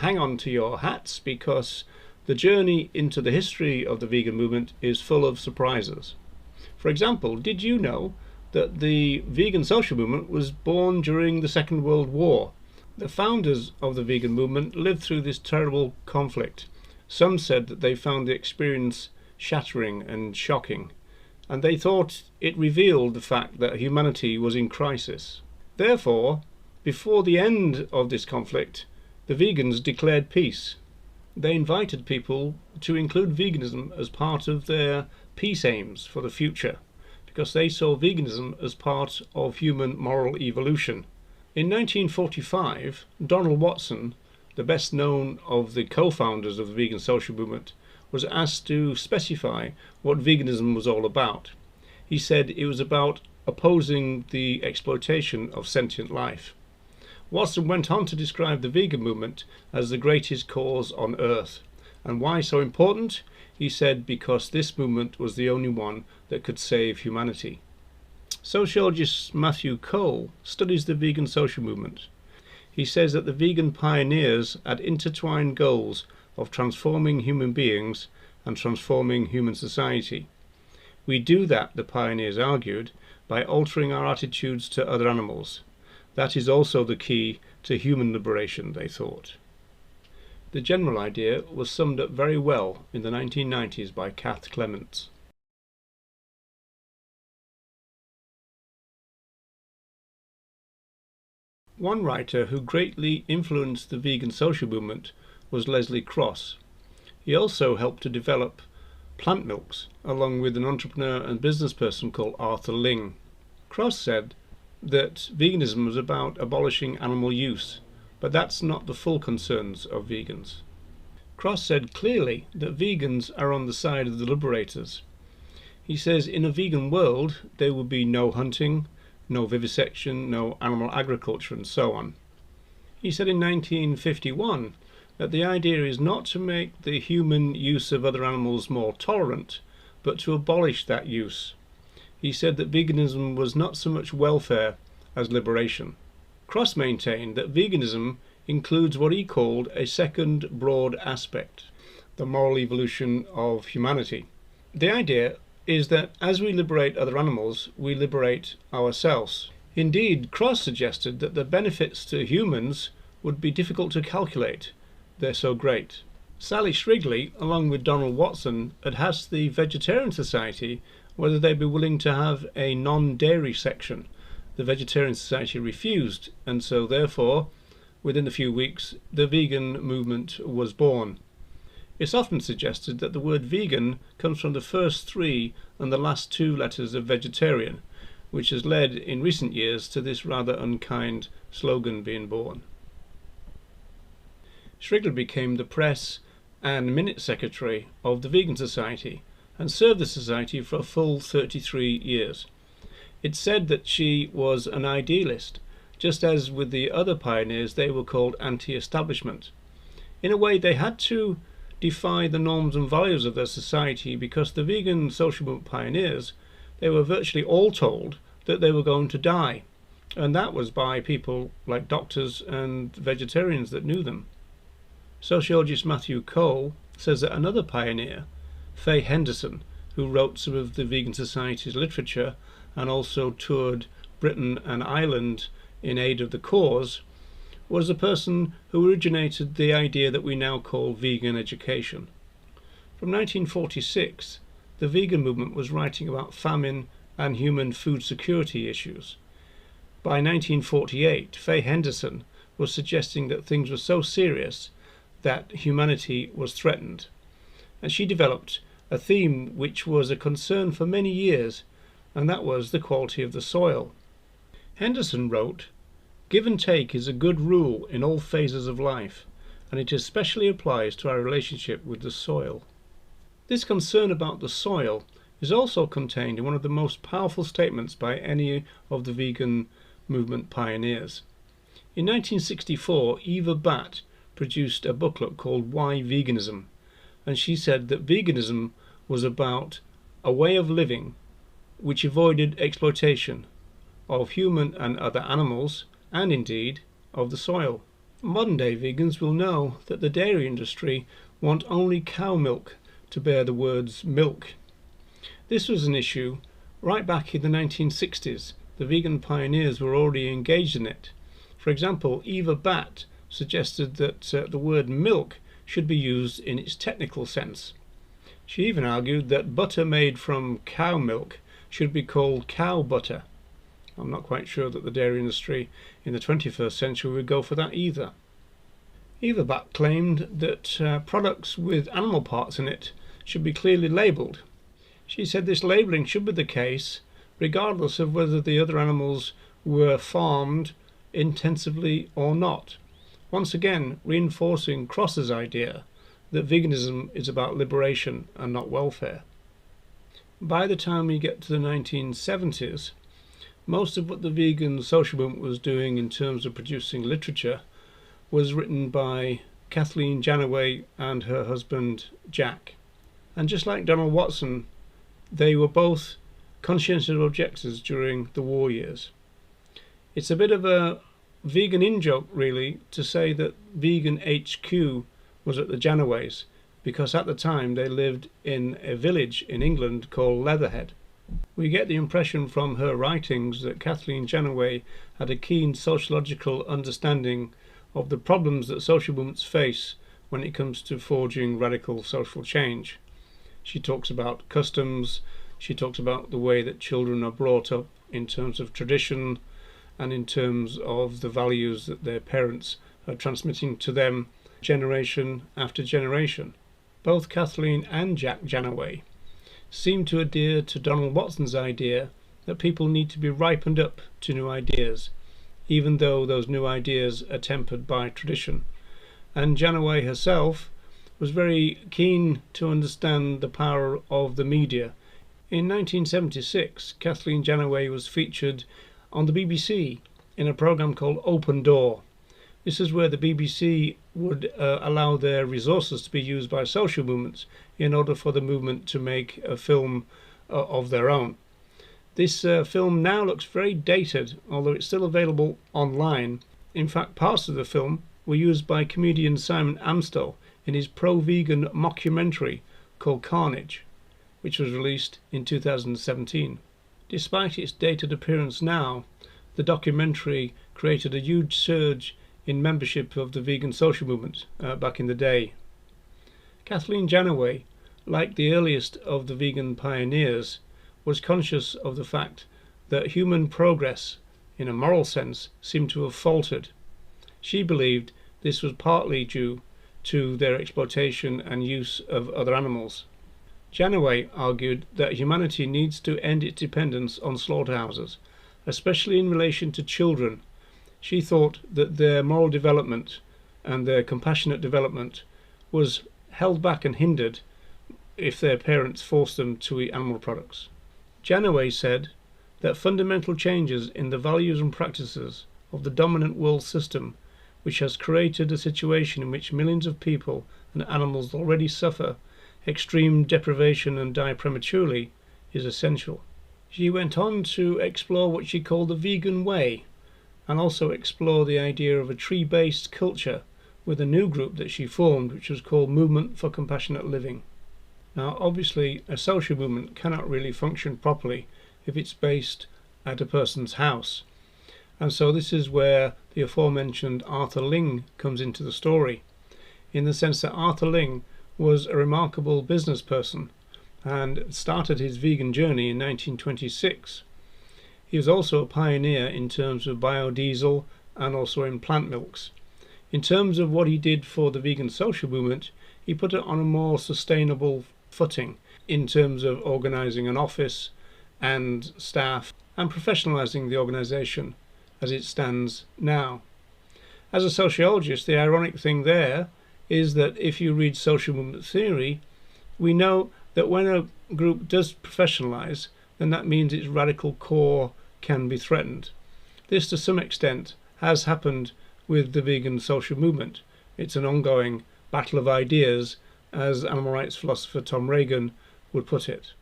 Hang on to your hats, because the journey into the history of the vegan movement is full of surprises. For example, did you know that the vegan social movement was born during the Second World War? The founders of the vegan movement lived through this terrible conflict. Some said that they found the experience shattering and shocking, and they thought it revealed the fact that humanity was in crisis. Therefore, before the end of this conflict, the vegans declared peace. They invited people to include veganism as part of their peace aims for the future, because they saw veganism as part of human moral evolution. In 1945, Donald Watson, the best known of the co-founders of the vegan social movement, was asked to specify what veganism was all about. He said it was about opposing the exploitation of sentient life. Watson went on to describe the vegan movement as the greatest cause on earth. And why so important? He said because this movement was the only one that could save humanity. Sociologist Matthew Cole studies the vegan social movement. He says that the vegan pioneers had intertwined goals of transforming human beings and transforming human society. We do that, the pioneers argued, by altering our attitudes to other animals. That is also the key to human liberation, they thought. The general idea was summed up very well in the 1990s by Kath Clements. One writer who greatly influenced the vegan social movement was Leslie Cross. He also helped to develop plant milks, along with an entrepreneur and business person called Arthur Ling. Cross said that veganism was about abolishing animal use, but that's not the full concerns of vegans. Cross said clearly that vegans are on the side of the liberators. He says in a vegan world there would be no hunting, no vivisection, no animal agriculture, and so on. He said in 1951 that the idea is not to make the human use of other animals more tolerant, but to abolish that use. He said that veganism was not so much welfare as liberation. Cross maintained that veganism includes what he called a second broad aspect, the moral evolution of humanity. The idea is that as we liberate other animals, we liberate ourselves. Indeed, Cross suggested that the benefits to humans would be difficult to calculate. They're so great. Sally Shrigley, along with Donald Watson, had asked the Vegetarian Society whether they'd be willing to have a non-dairy section. The Vegetarian Society refused, and so therefore, within a few weeks, the vegan movement was born. It's often suggested that the word vegan comes from the first three and the last two letters of vegetarian, which has led in recent years to this rather unkind slogan being born. Shrigley became the press and minute secretary of the Vegan Society and served the society for a full 33 years. It's said that she was an idealist, just as with the other pioneers they were called anti-establishment. In a way, they had to defy the norms and values of their society, because the vegan social movement pioneers, they were virtually all told that they were going to die, and that was by people like doctors and vegetarians that knew them. Sociologist Matthew Cole says that another pioneer, Faye Henderson, who wrote some of the Vegan Society's literature and also toured Britain and Ireland in aid of the cause, was the person who originated the idea that we now call vegan education. From 1946, the vegan movement was writing about famine and human food security issues. By 1948, Faye Henderson was suggesting that things were so serious that humanity was threatened, and she developed a theme which was a concern for many years, and that was the quality of the soil. Henderson wrote, "Give and take is a good rule in all phases of life, and it especially applies to our relationship with the soil." This concern about the soil is also contained in one of the most powerful statements by any of the vegan movement pioneers. In 1964, Eva Batt produced a booklet called Why Veganism, and she said that veganism was about a way of living which avoided exploitation of human and other animals, and indeed of the soil. Modern day vegans will know that the dairy industry want only cow milk to bear the words milk. This was an issue right back in the 1960s. The vegan pioneers were already engaged in it. For example, Eva Batt suggested that the word milk should be used in its technical sense. She even argued that butter made from cow milk should be called cow butter. I'm not quite sure that the dairy industry in the 21st century would go for that either. Eva Batt claimed that products with animal parts in it should be clearly labelled. She said this labelling should be the case regardless of whether the other animals were farmed intensively or not. Once again, reinforcing Cross's idea that veganism is about liberation and not welfare. By the time we get to the 1970s, most of what the vegan social movement was doing in terms of producing literature was written by Kathleen Janaway and her husband Jack. And just like Donald Watson, they were both conscientious objectors during the war years. It's a bit of a vegan in-joke, really, to say that vegan HQ was at the Janaways, because at the time they lived in a village in England called Leatherhead. We get the impression from her writings that Kathleen Janaway had a keen sociological understanding of the problems that social movements face when it comes to forging radical social change. She talks about customs, she talks about the way that children are brought up in terms of tradition and in terms of the values that their parents are transmitting to them generation after generation. Both Kathleen and Jack Janaway seem to adhere to Donald Watson's idea that people need to be ripened up to new ideas, even though those new ideas are tempered by tradition. And Janaway herself was very keen to understand the power of the media. In 1976, Kathleen Janaway was featured on the BBC in a programme called Open Door. This is where the BBC would allow their resources to be used by social movements in order for the movement to make a film of their own. This film now looks very dated, although it's still available online. In fact, parts of the film were used by comedian Simon Amstell in his pro-vegan mockumentary called Carnage, which was released in 2017. Despite its dated appearance now, the documentary created a huge surge in membership of the vegan social movement back in the day. Kathleen Janaway, like the earliest of the vegan pioneers, was conscious of the fact that human progress, in a moral sense, seemed to have faltered. She believed this was partly due to their exploitation and use of other animals. Janaway argued that humanity needs to end its dependence on slaughterhouses, especially in relation to children. She thought that their moral development and their compassionate development was held back and hindered if their parents forced them to eat animal products. Janaway said that fundamental changes in the values and practices of the dominant world system, which has created a situation in which millions of people and animals already suffer extreme deprivation and die prematurely, is essential. She went on to explore what she called the vegan way, and also explore the idea of a tree-based culture with a new group that she formed, which was called Movement for Compassionate Living. Now, obviously, a social movement cannot really function properly if it's based at a person's house. And so this is where the aforementioned Arthur Ling comes into the story, in the sense that Arthur Ling was a remarkable business person and started his vegan journey in 1926. He was also a pioneer in terms of biodiesel and also in plant milks. In terms of what he did for the vegan social movement, he put it on a more sustainable footing in terms of organising an office and staff and professionalising the organisation as it stands now. As a sociologist, the ironic thing there is that if you read social movement theory, we know that when a group does professionalise, then that means its radical core can be threatened. This, to some extent, has happened with the vegan social movement. It's an ongoing battle of ideas, as animal rights philosopher Tom Regan would put it.